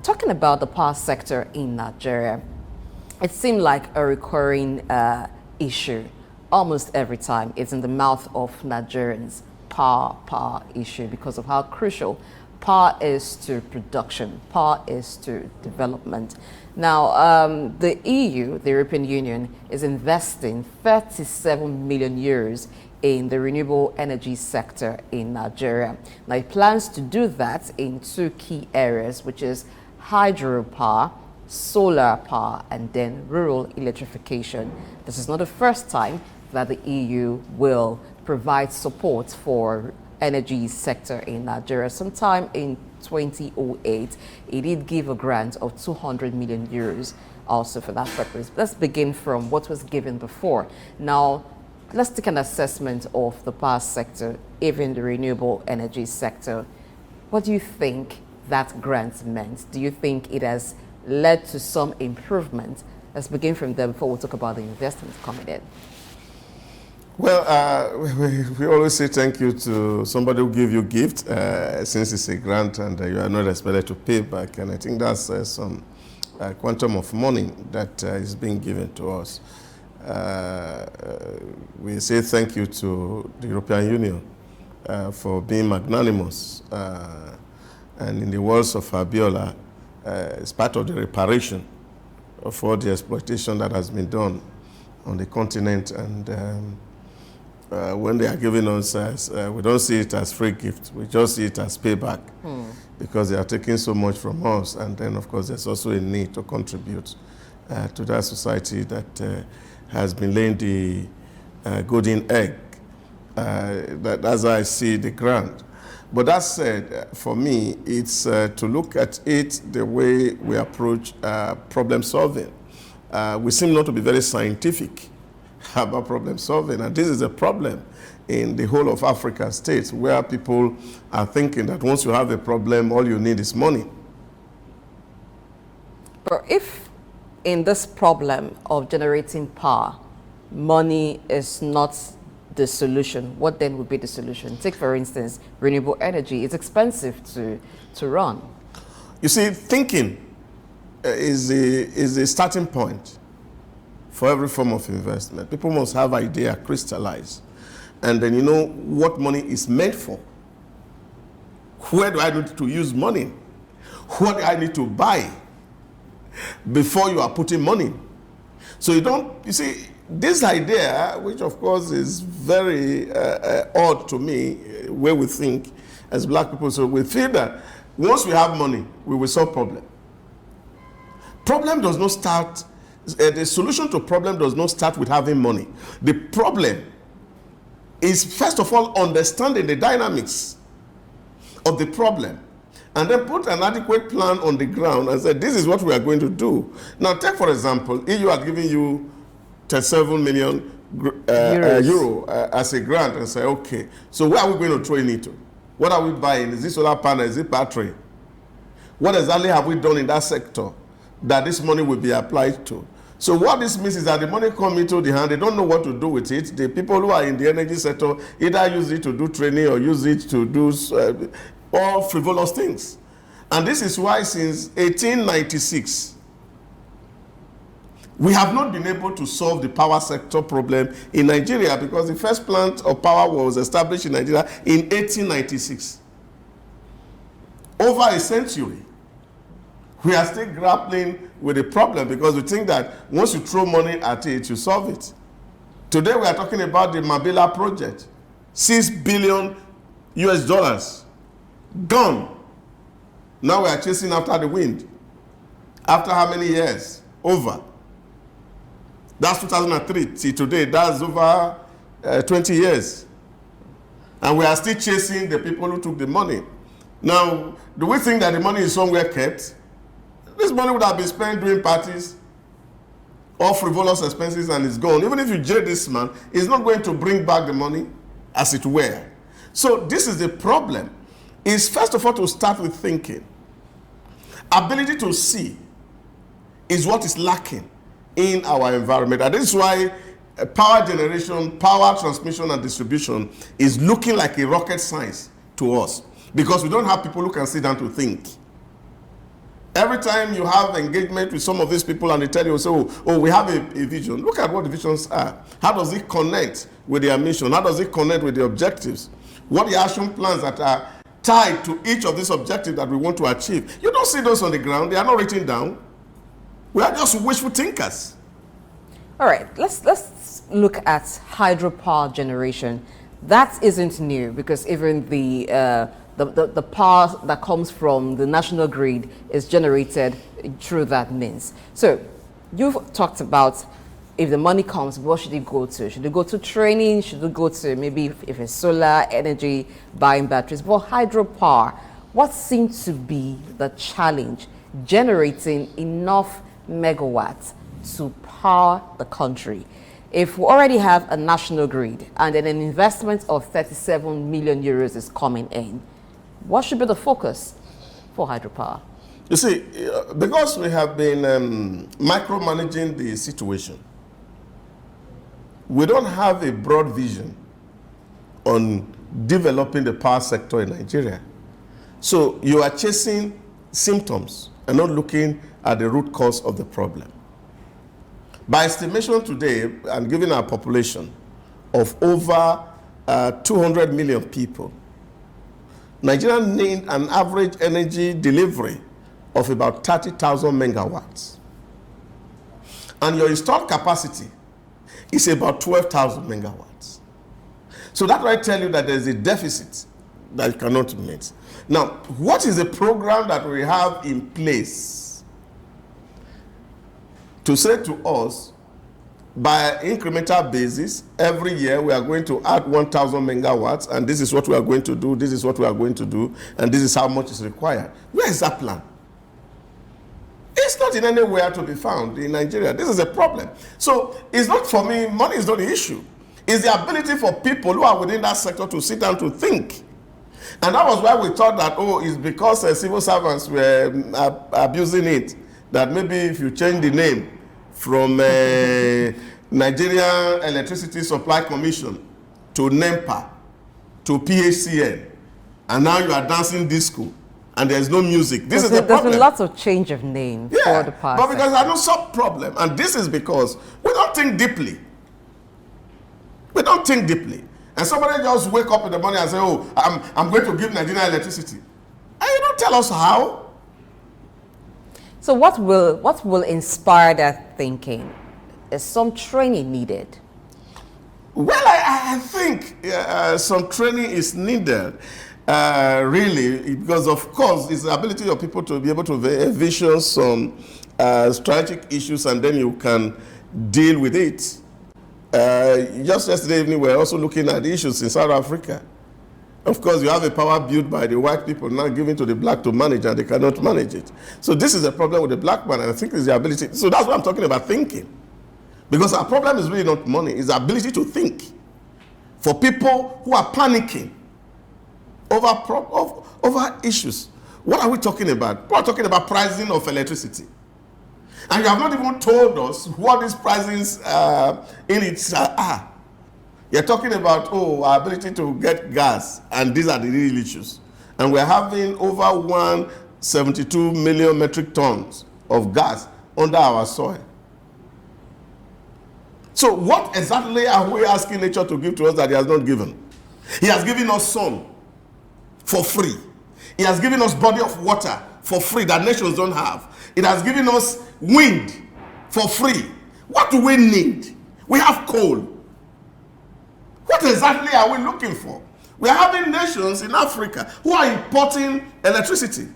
talking about the power sector in Nigeria, it seemed like a recurring issue almost every time. It's in the mouth of Nigerians, power issue, because of how crucial power is to production, power is to development. Now, the EU, the European Union, is investing 37 million euros in the renewable energy sector in Nigeria. Now, it plans to do that in two key areas, which is hydropower, solar power, and then rural electrification. This is not the first time that the EU will provide support for energy sector in Nigeria. Sometime in 2008, it did give a grant of 200 million euros also for that purpose. Let's begin from what was given before. Now, let's take an assessment of the power sector, even the renewable energy sector. What do you think that grant meant? Do you think it has led to some improvement? Let's begin from there before we talk about the investment coming in. Well, we always say thank you to somebody who give you gift, since it's a grant and you are not expected to pay back. And I think that's some quantum of money that is being given to us. We say thank you to the European Union for being magnanimous. And in the words of Abiola, it's part of the reparation of all the exploitation that has been done on the continent. And when they are giving us, we don't see it as free gift. We just see it as payback because they are taking so much from us. And then, of course, there's also a need to contribute to that society that has been laying the golden egg. That's how I see the grant. But that said, for me, it's to look at it the way we approach problem solving. We seem not to be very scientific about problem solving, and this is a problem in the whole of Africa states where people are thinking that once you have a problem, all you need is money. But if in this problem of generating power, money is not the solution, what then would be the solution? Take, for instance, renewable energy. It's expensive to run. You see, thinking is a starting point for every form of investment. People must have idea crystallized. And then you know what money is meant for. Where do I need to use money? What do I need to buy before you are putting money? So you see, this idea, which of course is very odd to me, where we think as black people, so we feel that once we have money, we will solve problem. Problem does not start, the solution to problem does not start with having money. The problem is, first of all, understanding the dynamics of the problem, and then put an adequate plan on the ground and say, this is what we are going to do. Now, take, for example, EU are giving you 37 million euro as a grant, and say, okay, so where are we going to throw it into? What are we buying? Is it solar panel? Is it battery? What exactly have we done in that sector that this money will be applied to? So what this means is that the money comes into the hand, they don't know what to do with it. The people who are in the energy sector either use it to do training or use it to do all frivolous things. And this is why since 1896, we have not been able to solve the power sector problem in Nigeria, because the first plant of power was established in Nigeria in 1896. Over a century, we are still grappling with the problem because we think that once you throw money at it, you solve it. Today we are talking about the Mabila project, $6 billion US, gone. Now we are chasing after the wind. After how many years? Over. That's 2003. See, today, that's over 20 years. And we are still chasing the people who took the money. Now, do we think that the money is somewhere kept? This money would have been spent doing parties, all frivolous expenses, and it's gone. Even if you jail this man, he's not going to bring back the money as it were. So this is the problem. Is first of all to start with thinking. Ability to see is what is lacking in our environment. And this is why power generation, power transmission and distribution is looking like a rocket science to us, because we don't have people who can sit down to think. Every time you have engagement with some of these people and they tell you, so, oh, we have a vision. Look at what the visions are. How does it connect with their mission? How does it connect with the objectives? What are the action plans that are tied to each of these objectives that we want to achieve? You don't see those on the ground. They are not written down. We are just wishful thinkers. All right, let's look at hydropower generation. That isn't new because even the power that comes from the national grid is generated through that means. So you've talked about if the money comes, what should it go to? Should it go to training? Should it go to maybe if it's solar energy, buying batteries? But hydropower, what seems to be the challenge? Generating enough megawatts to power the country. If we already have a national grid and then an investment of 37 million euros is coming in, what should be the focus for hydropower? You see, because we have been micromanaging the situation, we don't have a broad vision on developing the power sector in Nigeria. So you are chasing symptoms and not looking at the root cause of the problem. By estimation today, and given our population of over 200 million people, Nigeria need an average energy delivery of about 30,000 megawatts. And your installed capacity is about 12,000 megawatts. So that might tell you that there's a deficit that you cannot meet. Now, what is the program that we have in place to say to us, by incremental basis, every year we are going to add 1,000 megawatts, and this is what we are going to do, this is what we are going to do, and this is how much is required? Where is that plan? It's not in anywhere to be found in Nigeria. This is a problem. So it's not, for me, money is not the issue. It's the ability for people who are within that sector to sit down to think. And that was why we thought that, oh, it's because civil servants were abusing it, that maybe if you change the name from Nigeria Electricity Supply Commission to NEMPA to PHCN, and now you are dancing disco, and there's no music. This is the problem. There's been lots of change of name for the past. But because I know some problem, and this is because we don't think deeply. We don't think deeply. And somebody just wake up in the morning and say, oh, I'm going to give Nigeria electricity. And you don't tell us how. So what will inspire that thinking? Is some training needed? Well, I think some training is needed. Really, because of course it's the ability of people to be able to envision some strategic issues and then you can deal with it. Just yesterday evening we were also looking at the issues in South Africa. Of course, you have a power built by the white people now given to the black to manage, and they cannot manage it. So this is a problem with the black man, and I think it's the ability. So that's what I'm talking about, thinking. Because our problem is really not money, it's the ability to think. For people who are panicking over issues. What are we talking about? We're talking about pricing of electricity. And you have not even told us what these pricings in it are. You're talking about, oh, our ability to get gas, and these are the real issues. And we're having over 172 million metric tons of gas under our soil. So what exactly are we asking nature to give to us that he has not given? He has given us sun for free. He has given us body of water for free that nations don't have. It has given us wind for free. What do we need? We have coal. What exactly are we looking for? We are having nations in Africa who are importing electricity,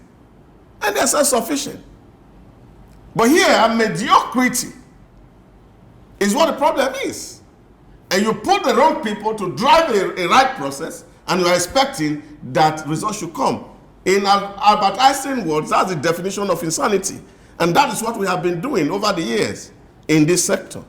and they're self-sufficient. But here, mediocrity is what the problem is. And you put the wrong people to drive a right process, and you are expecting that results should come. In Albert Einstein words, that's the definition of insanity. And that is what we have been doing over the years in this sector.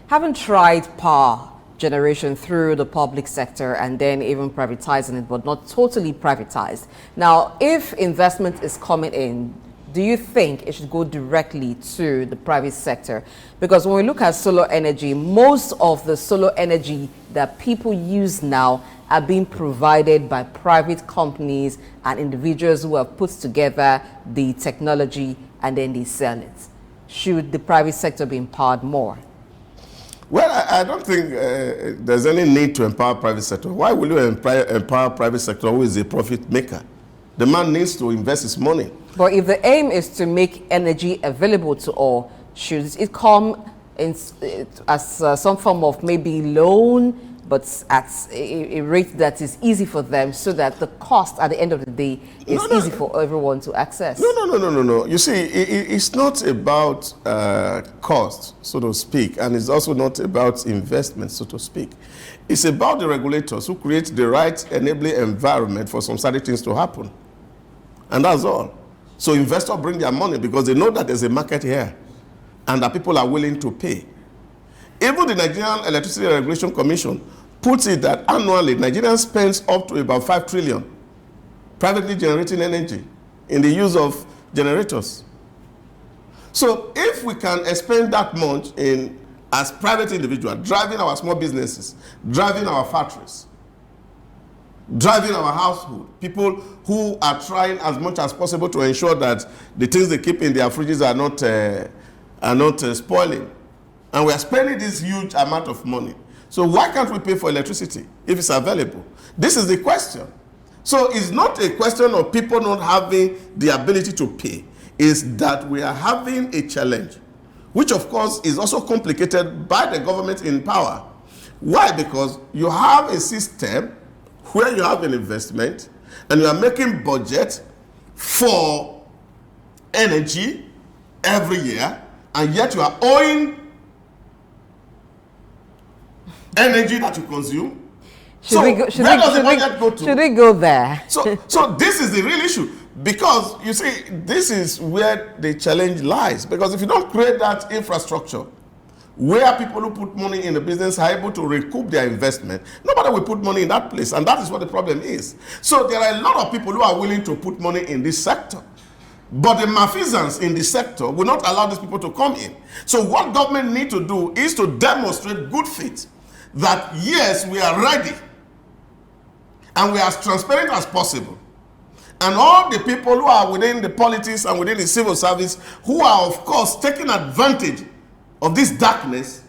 Haven't tried power generation through the public sector and then even privatizing it, but not totally privatized. Now, if investment is coming in, do you think it should go directly to the private sector? Because when we look at solar energy, most of the solar energy that people use now are being provided by private companies and individuals who have put together the technology and then they sell it. Should the private sector be empowered more? Well, I don't think there's any need to empower private sector. Why will you empower private sector who is a profit maker? The man needs to invest his money. But if the aim is to make energy available to all, should it come in, as some form of maybe loan, but at a rate that is easy for them, so that the cost at the end of the day is easy for everyone to access? No. You see, it's not about cost, so to speak, and it's also not about investment, so to speak. It's about the regulators who create the right enabling environment for some certain things to happen. And that's all. So investors bring their money because they know that there's a market here and that people are willing to pay. Even the Nigerian Electricity Regulation Commission puts it that annually Nigeria spends up to about 5 trillion privately generating energy in the use of generators. So if we can expend that much in as private individuals, driving our small businesses, driving our factories, driving our household, people who are trying as much as possible to ensure that the things they keep in their fridges are not spoiling. And we are spending this huge amount of money. So why can't we pay for electricity if it's available? This is the question. So it's not a question of people not having the ability to pay. It's that we are having a challenge, which of course is also complicated by the government in power. Why? Because you have a system where you have an investment and you are making budget for energy every year, and yet you are owing energy that you consume. Should we go there? So this is the real issue, because you see, this is where the challenge lies. Because if you don't create that infrastructure where people who put money in the business are able to recoup their investment, nobody will put money in that place, and that is what the problem is. So there are a lot of people who are willing to put money in this sector, but the malfeasance in the sector will not allow these people to come in. So what government need to do is to demonstrate good faith that yes, we are ready and we are as transparent as possible. And all the people who are within the politics and within the civil service who are, of course, taking advantage of this darkness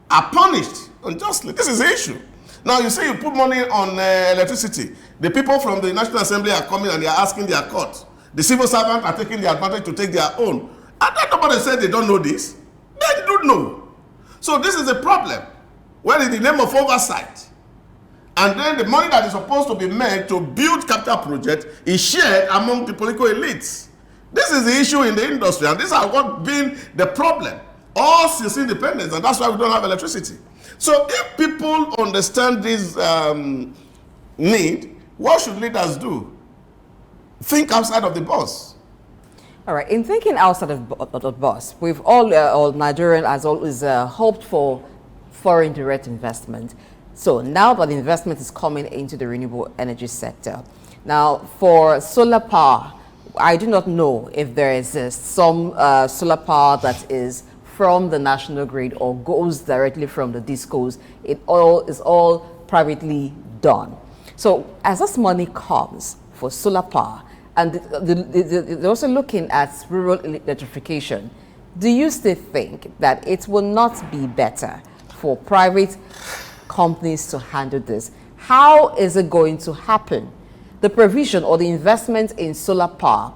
are punished unjustly. This is the issue. Now, you say you put money on electricity. The people from the National Assembly are coming and they are asking their court. The civil servants are taking the advantage to take their own. And then nobody said they don't know this. They do know. So this is a problem. Well, in the name of oversight, and then the money that is supposed to be made to build capital projects is shared among the political elites. This is the issue in the industry, and this has what been the problem all since independence, and that's why we don't have electricity. So if people understand this need, what should leaders do? Think outside of the box. All right, in thinking outside of the box, we've all Nigerian has always hoped for foreign direct investment. So now that investment is coming into the renewable energy sector. Now, for solar power, I do not know if there exists some solar power that is from the national grid or goes directly from the discos. It all is all privately done. So as this money comes for solar power, and they're also looking at rural electrification, do you still think that it will not be better for private companies to handle this? How is it going to happen? The provision or the investment in solar power,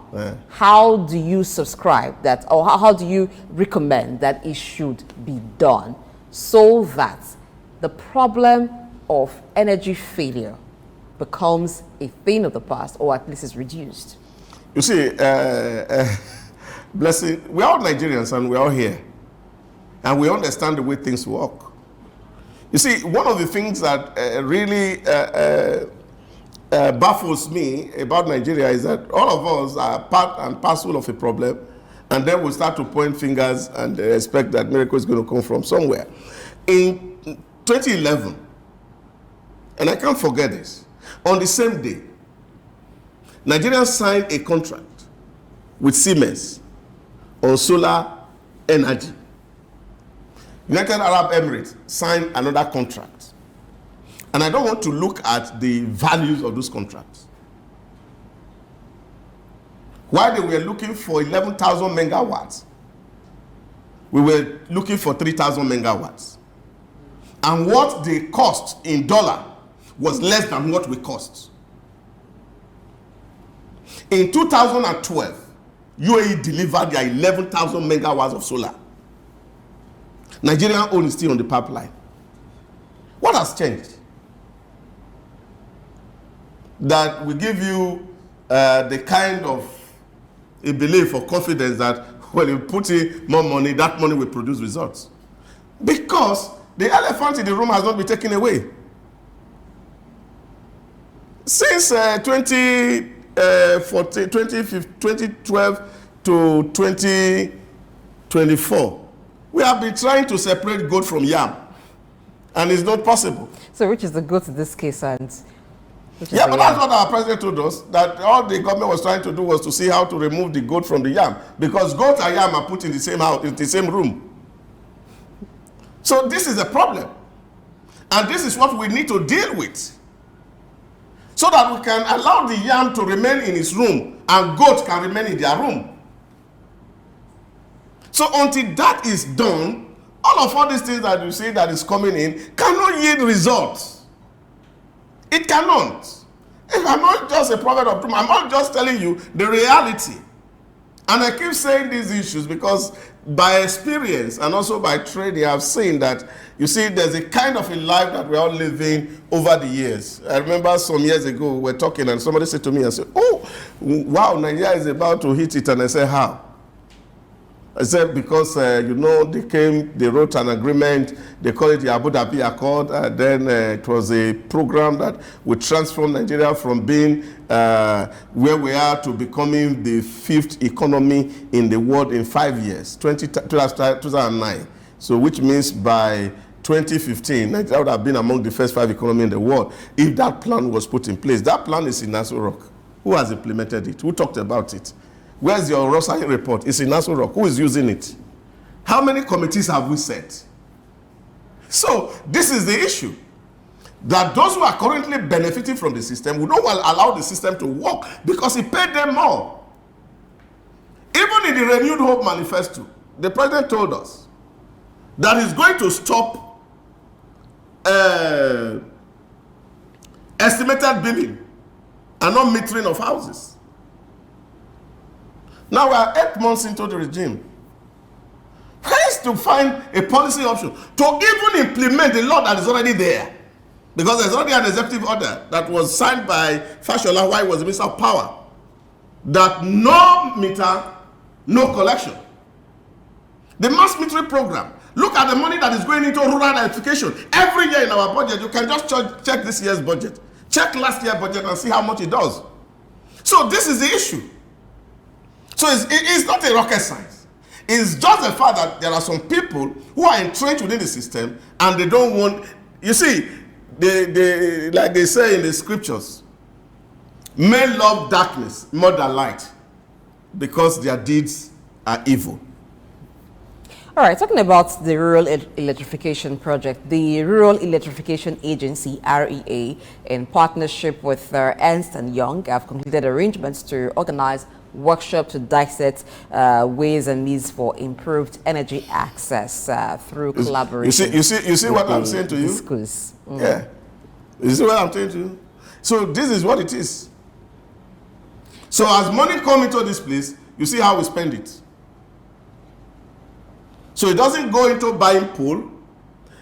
how do you subscribe that, or how do you recommend that it should be done so that the problem of energy failure becomes a thing of the past, or at least is reduced? You see, Blessing, we're all Nigerians and we're all here, and we understand the way things work. You see, one of the things that really baffles me about Nigeria is that all of us are part and parcel of a problem, and then we start to point fingers and expect that miracle is going to come from somewhere. In 2011, and I can't forget this, on the same day, Nigerians signed a contract with Siemens on solar energy. United Arab Emirates signed another contract. And I don't want to look at the values of those contracts. While they were looking for 11,000 megawatts, we were looking for 3,000 megawatts. And what they cost in dollar was less than what we cost. In 2012, UAE delivered their 11,000 megawatts of solar. Nigerian own is still on the pipeline. What has changed? That we give you the kind of a belief or confidence that when you put in more money, that money will produce results. Because the elephant in the room has not been taken away. Since 2012 to 2024, we have been trying to separate goat from yam, and it's not possible. So which is the goat in this case? And yeah, but that's what our president told us, that all the government was trying to do was to see how to remove the goat from the yam, because goat and yam are put in the same house, in the same room. So this is a problem, and this is what we need to deal with, so that we can allow the yam to remain in its room and goat can remain in their room. So until that is done, all these things that you see that is coming in cannot yield results. It cannot. I'm not just a prophet of doom. I'm not just telling you the reality. And I keep saying these issues because by experience and also by trade, I have seen that, you see, there's a kind of a life that we're all living over the years. I remember some years ago, we were talking and somebody said to me, and said, oh, wow, Nigeria is about to hit it. And I said, how? I said, because, you know, they wrote an agreement, they call it the Abu Dhabi Accord, and then it was a program that would transform Nigeria from being where we are to becoming the 5th economy in the world in 5 years, 2009. So which means by 2015, Nigeria would have been among the first 5 economies in the world if that plan was put in place. That plan is in Souq Rock. Who has implemented it? Who talked about it? Where's your Rosary report? It's in Souq Rock. Who is using it? How many committees have we set? So this is the issue. That those who are currently benefiting from the system will not allow the system to work because it paid them more. Even in the Renewed Hope manifesto, the president told us that he's going to stop estimated billing and not metering of houses. Now we are 8 months into the regime. Has to find a policy option to even implement the law that is already there. Because there's already an executive order that was signed by Fashola while he was the Minister of Power, that no meter, no collection. The mass metering program. Look at the money that is going into rural electrification. Every year in our budget, you can just check this year's budget. Check last year's budget and see how much it does. So this is the issue. So it's not a rocket science. It's just the fact that there are some people who are entrenched within the system and they don't want, you see, they like they say in the scriptures, men love darkness more than light because their deeds are evil. All right, talking about the Rural Electrification Project, the Rural Electrification Agency, REA, in partnership with Ernst & Young, have completed arrangements to organize workshop to dissect ways and means for improved energy access through collaboration. You see what I'm saying to you? Yeah. You see what I'm saying to you? So this is what it is. So as money comes into this place, you see how we spend it. So it doesn't go into buying pole.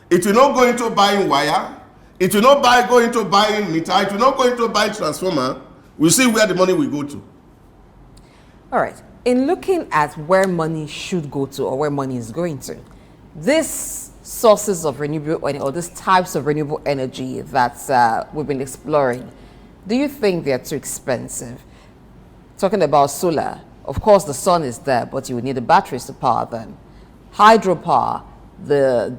It will not go into buying wire. It will not go into buying meter. It will not go into buying transformer. We'll see where the money will go to. All right. In looking at where money should go to or where money is going to, these sources of renewable energy or these types of renewable energy that we've been exploring, do you think they're too expensive? Talking about solar, of course the sun is there, but you would need the batteries to power them. Hydropower, the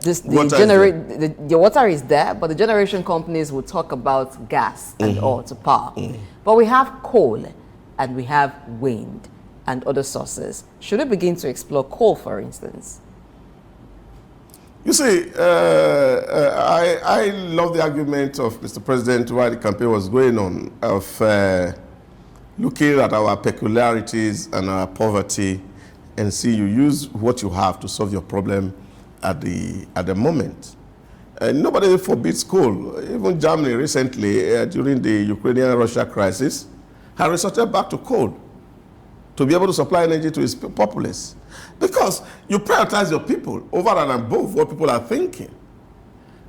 water is there, but the generation companies will talk about gas and all to power. But we have coal and we have wind. and other sources? Should we begin to explore coal, for instance? You see, I love the argument of Mr. President while the campaign was going on of looking at our peculiarities and our poverty and see you use what you have to solve your problem at the moment. Nobody forbids coal. Even Germany recently, during the Ukrainian-Russia crisis, has resorted back to coal to be able to supply energy to its populace. Because you prioritize your people over and above what people are thinking.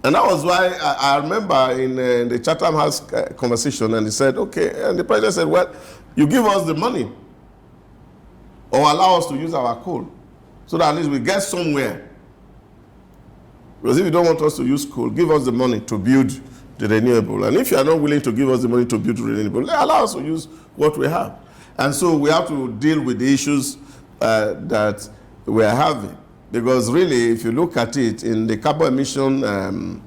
And that was why I remember in the Chatham House conversation, and he said, okay, and the president said, well, you give us the money or allow us to use our coal so that at least we get somewhere. Because if you don't want us to use coal, give us the money to build the renewable. And if you are not willing to give us the money to build the renewable, allow us to use what we have. And so we have to deal with the issues that we are having. Because really, if you look at it in the carbon emission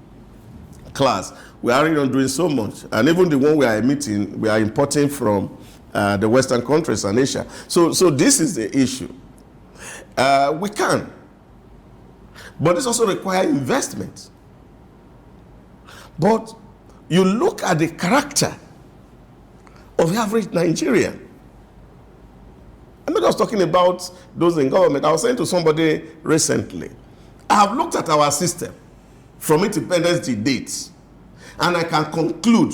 class, we are really not doing so much. And even the one we are emitting, we are importing from the Western countries and Asia. So this is the issue. We can. But this also requires investment. But you look at the character of the average Nigerian. I'm not just talking about those in government. I was saying to somebody recently, I have looked at our system from independence dates, and I can conclude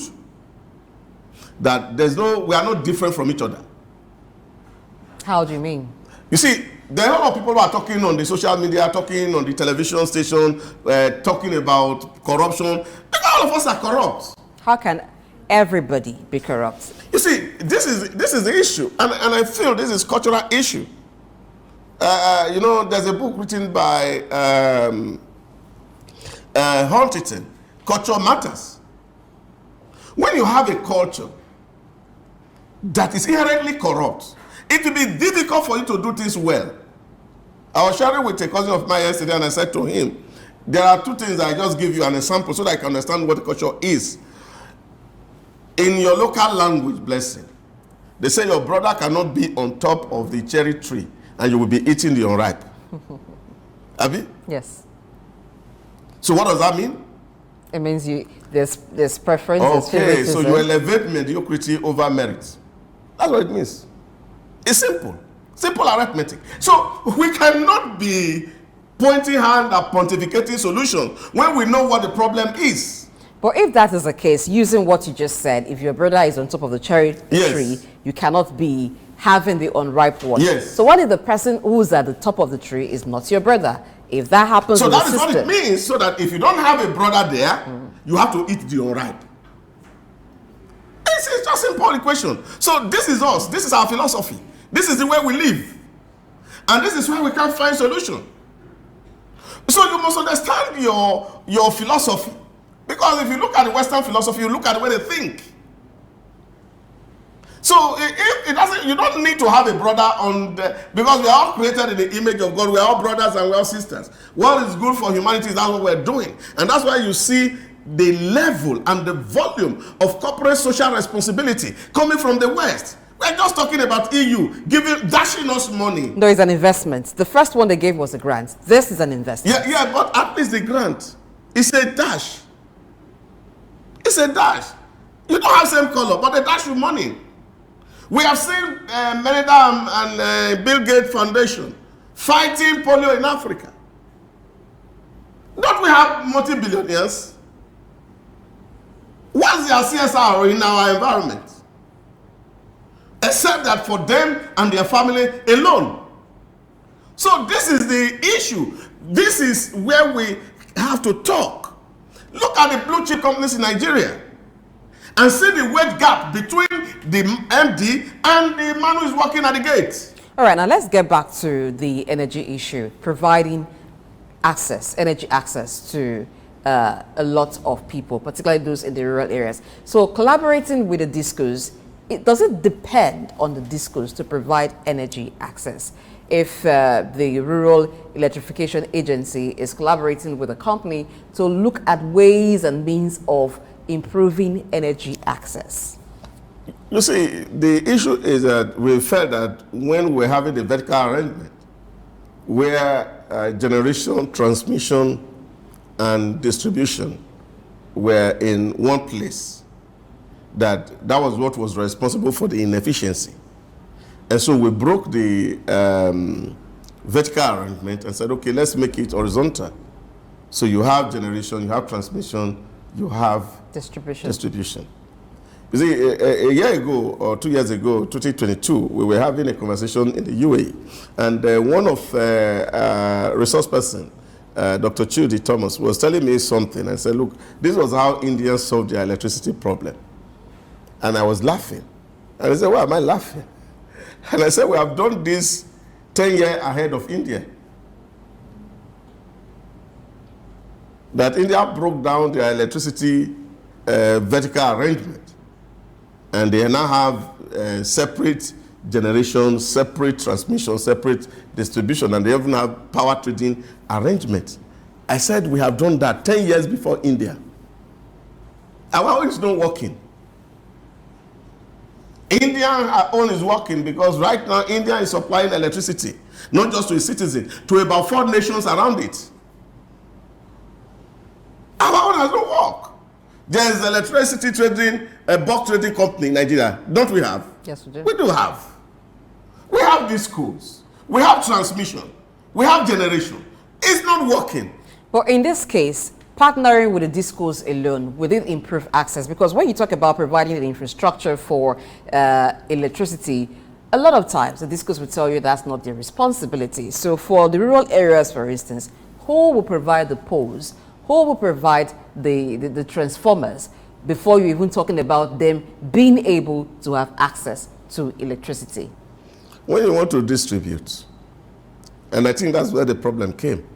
that we are not different from each other. How do you mean? You see, there are a lot of people who are talking on the social media, talking on the television station, talking about corruption. All of us are corrupt. How can everybody be corrupt? You see, this is the issue, and I feel this is cultural issue. You know, there's a book written by Huntington, Culture Matters. When you have a culture that is inherently corrupt, it will be difficult for you to do things well. I was sharing with a cousin of mine yesterday, and I said to him, there are two things I just give you an example so that I can understand what the culture is. In your local language, blessing, they say your brother cannot be on top of the cherry tree and you will be eating the unripe. Abi? Yes. So what does that mean? It means there's preference, okay, there's favoritism. So you elevate mediocrity over merit. That's what it means. It's simple. Simple arithmetic. So we cannot be pointing hand at pontificating solutions when we know what the problem is. But if that is the case, using what you just said, if your brother is on top of the cherry tree, you cannot be having the unripe one. Yes. So what if the person who's at the top of the tree is not your brother? If that happens so with that the is system, what it means, so that if you don't have a brother there, you have to eat the unripe. It's just a simple equation. So this is us. This is our philosophy. This is the way we live. And this is where we can find solution. So you must understand your philosophy. Because if you look at the Western philosophy, you look at the way they think. So it doesn't. You don't need to have a brother because we are all created in the image of God. We are all brothers and we are all sisters. What is good for humanity is that's what we're doing. And that's why you see the level and the volume of corporate social responsibility coming from the West. We're just talking about EU dashing us money. There is an investment. The first one they gave was a grant. This is an investment. Yeah, but at least the grant is a dash. It's a dash. You don't have same color, but they dash you money. We have seen Melinda and Bill Gates Foundation fighting polio in Africa. Don't we have multi-billionaires? What's their CSR in our environment? Except that for them and their family alone. So this is the issue. This is where we have to talk. Look at the blue chip companies in Nigeria and see the wage gap between the MD and the man who is working at the gate. All right, now let's get back to the energy issue, providing energy access to a lot of people, particularly those in the rural areas. So collaborating with the discos, does it depend on the discos to provide energy access? If the Rural Electrification Agency is collaborating with a company to look at ways and means of improving energy access? You see, the issue is that we felt that when we're having the vertical arrangement, where generation, transmission, and distribution were in one place, that was what was responsible for the inefficiency. And so we broke the vertical arrangement and said, okay, let's make it horizontal. So you have generation, you have transmission, you have distribution. You see, a year ago or 2 years ago, 2022, we were having a conversation in the UAE, and one of resource person, Dr. Chudi Thomas, was telling me something and said, look, this was how Indians solved their electricity problem. And I was laughing. And I said, why am I laughing? And I said, we have done this 10 years ahead of India. That India broke down their electricity vertical arrangement. And they now have separate generation, separate transmission, separate distribution, and they even have power trading arrangement. I said we have done that 10 years before India. Our own is not working. India own is working because right now India is supplying electricity, not just to its citizens, to about 4 nations around it. Our own has not worked. There is electricity trading, a bulk trading company in Nigeria. Don't we have? Yes, we do. We do have. We have these schools. We have transmission. We have generation. It's not working. But in this case, partnering with the discos alone, will it improve access? Because when you talk about providing the infrastructure for electricity, a lot of times the discos will tell you that's not their responsibility. So for the rural areas, for instance, who will provide the poles? Who will provide the transformers before you're even talking about them being able to have access to electricity? When you want to distribute, and I think that's where the problem came,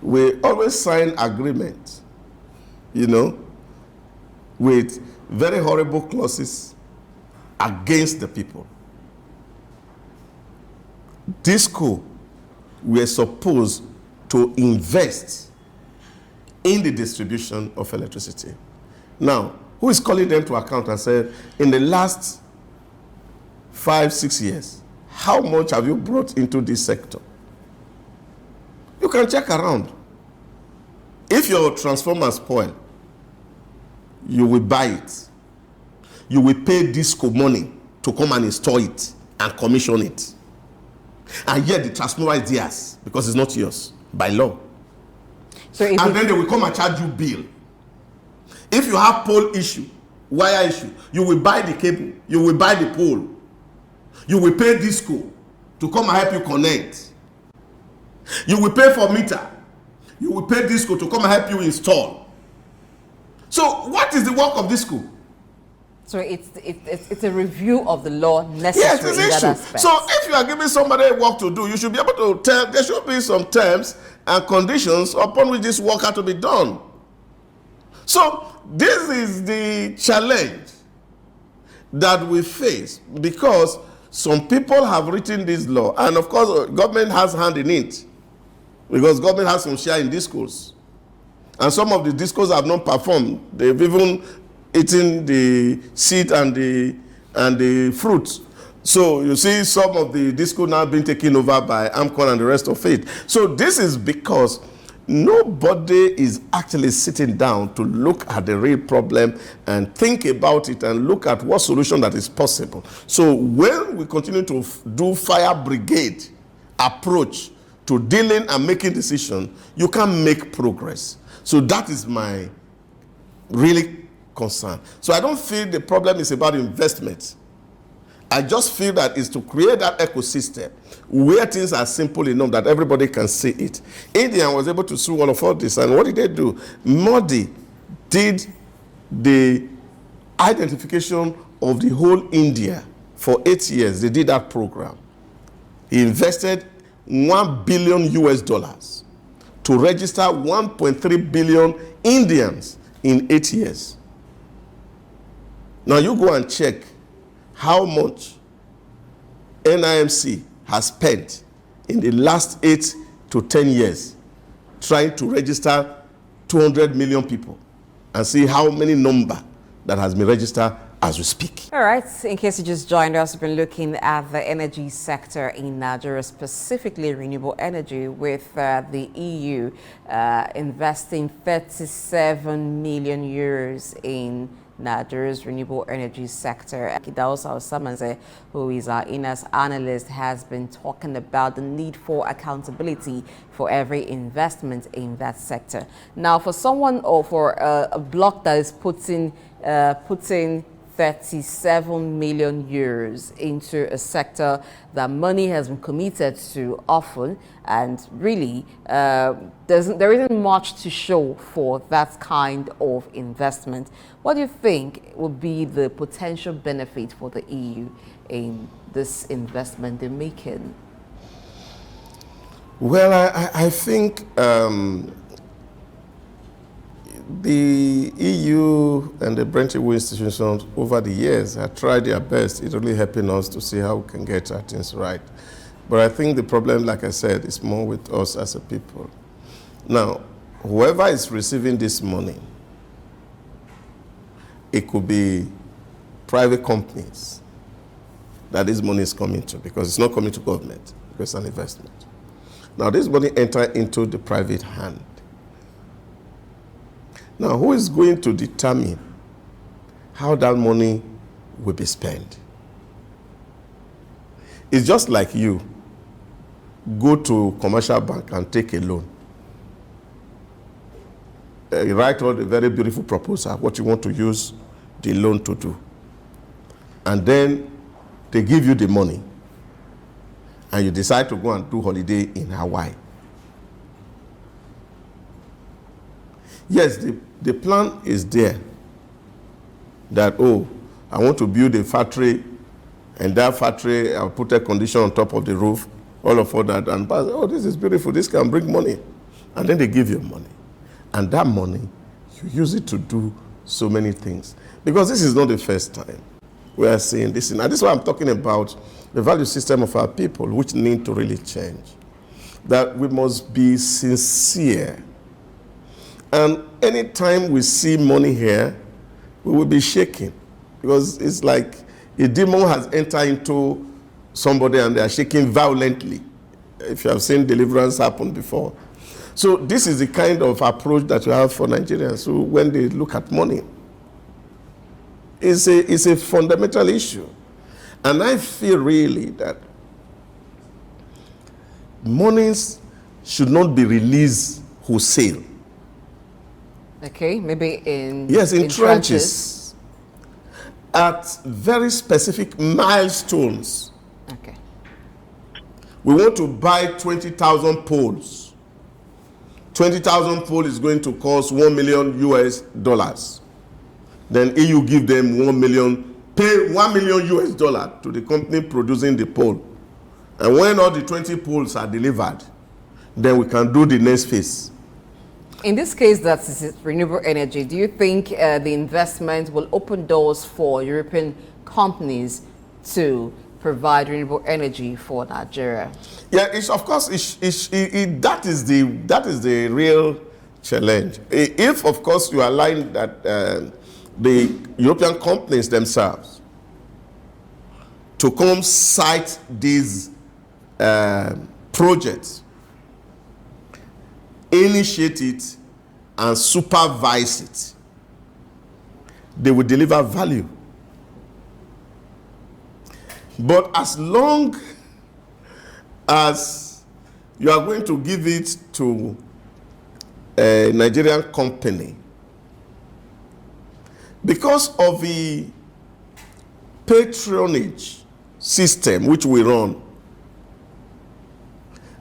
we always sign agreements, you know, with very horrible clauses against the people. DISCO were supposed to invest in the distribution of electricity. Now, who is calling them to account and said, in the last 5-6 years, how much have you brought into this sector? You can check around. If your transformer spoil, you will buy it. You will pay DISCO money to come and install it and commission it. And yet the transformer is theirs because it's not yours by law. So and then they will come and charge you bill. If you have pole issue, wire issue, you will buy the cable, you will buy the pole. You will pay DISCO to come and help you connect. You will pay for meter. You will pay DISCO to come and help you install. So what is the work of DISCO? So it's a review of the law necessary in that aspect. So if you are giving somebody work to do, you should be able to tell, there should be some terms and conditions upon which this work has to be done. So this is the challenge that we face because some people have written this law, and of course government has hand in it because government has some share in DISCOs. And some of the DISCOs have not performed. They've even eaten the seed and the fruit. So you see some of the DISCO now being taken over by AMCON and the rest of it. So this is because nobody is actually sitting down to look at the real problem and think about it and look at what solution that is possible. So when we continue to do fire brigade approach to dealing and making decisions, you can make progress. So that is my really concern. So I don't feel the problem is about investment. I just feel that it's to create that ecosystem where things are simple enough that everybody can see it. India was able to do all of this, and what did they do? Modi did the identification of the whole India for 8 years. They did that program. He invested $1 billion to register 1.3 billion Indians in 8 years. Now you go and check how much NIMC has spent in the last 8 to 10 years trying to register 200 million people and see how many number that has been registered as we speak. All right, in case you just joined us, we've been looking at the energy sector in Nigeria, specifically renewable energy, with the EU investing 37 million euros in Nigeria's renewable energy sector. Idahosa Osamhanze, who is our INAS analyst, has been talking about the need for accountability for every investment in that sector. Now, for someone or for a block that is putting 37 million euros into a sector that money has been committed to often, and really there isn't much to show for that kind of investment. What do you think would be the potential benefit for the EU in this investment they're making? Well, I think the EU and the Bretton Woods institutions over the years have tried their best. It's really helping us to see how we can get our things right. But I think the problem, like I said, is more with us as a people. Now, whoever is receiving this money, it could be private companies that this money is coming to, because it's not coming to government, because it's an investment. Now, this money enters into the private hand. Now, who is going to determine how that money will be spent? It's just like you go to commercial bank and take a loan. You write out a very beautiful proposal, what you want to use the loan to do. And then they give you the money. And you decide to go and do holiday in Hawaii. Yes, the plan is there that, oh, I want to build a factory, and that factory, I'll put a condition on top of the roof, all of that, and oh, this is beautiful, this can bring money. And then they give you money. And that money, you use it to do so many things. Because this is not the first time we are seeing this. And this is why I'm talking about the value system of our people, which need to really change. That we must be sincere. And anytime we see money here, we will be shaking, because it's like a demon has entered into somebody and they are shaking violently. If you have seen deliverance happen before. So this is the kind of approach that you have for Nigerians who, when they look at money, it's a fundamental issue. And I feel really that monies should not be released wholesale. Okay, maybe in trenches at very specific milestones. Okay. We want to buy 20,000 poles. 20,000 poles is going to cost $1 million US. Then EU give them 1 million, pay $1 million US to the company producing the pole. And when all the 20 poles are delivered, then we can do the next phase. In this case, that is renewable energy, do you think the investment will open doors for European companies to provide renewable energy for Nigeria? Yeah, that is the real challenge. If, of course, you align that the European companies themselves to come cite these projects, initiate it, and supervise it, they will deliver value. But as long as you are going to give it to a Nigerian company, because of the patronage system which we run,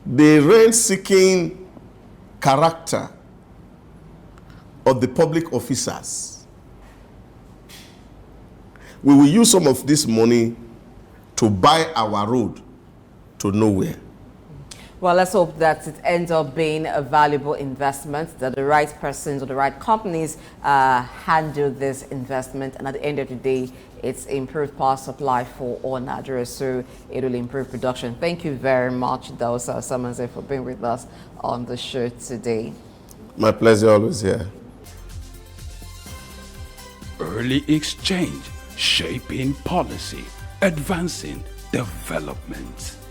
the rent-seeking character of the public officers, we will use some of this money to buy our road to nowhere. Well, let's hope that it ends up being a valuable investment, that the right persons or the right companies handle this investment, and at the end of the day, it's improved power supply for all Nigeria, so it will improve production. Thank you very much, Idahosa Osamhanze, for being with us on the show today. My pleasure, always here. Early exchange shaping policy, advancing development.